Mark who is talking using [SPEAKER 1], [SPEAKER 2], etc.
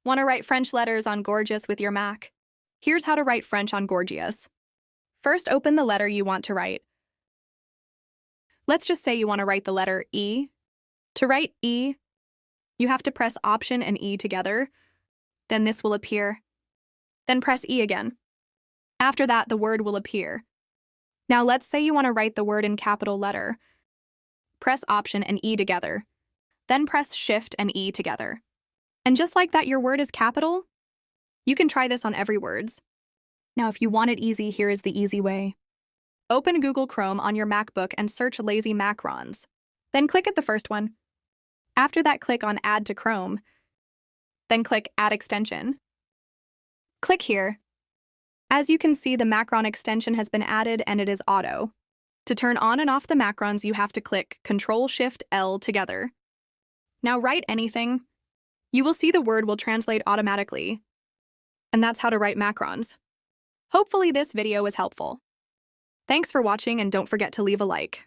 [SPEAKER 1] Want to write French letters on Gorgias with your Mac? Here's how to write French on Gorgias. First, open the letter you want to write. Let's just say you want to write the letter E. To write E, you have to press Option and E together. Then this will appear. Then press E again. After that, the word will appear. Now let's say you want to write the word in capital letter. Press Option and E together. Then press Shift and E together. And just like that, your word is capital. You can try this on every words. Now, if you want it easy, here is the easy way. Open Google Chrome on your MacBook and search lazy Macrons. Then click at the first one. After that, click on Add to Chrome. Then click Add Extension. Click here. As you can see, the Macron extension has been added and it is auto. To turn on and off the Macrons, you have to click Ctrl-Shift-L together. Now write anything. You will see the word will translate automatically. And that's how to write Macrons. Hopefully this video was helpful. Thanks for watching and don't forget to leave a like.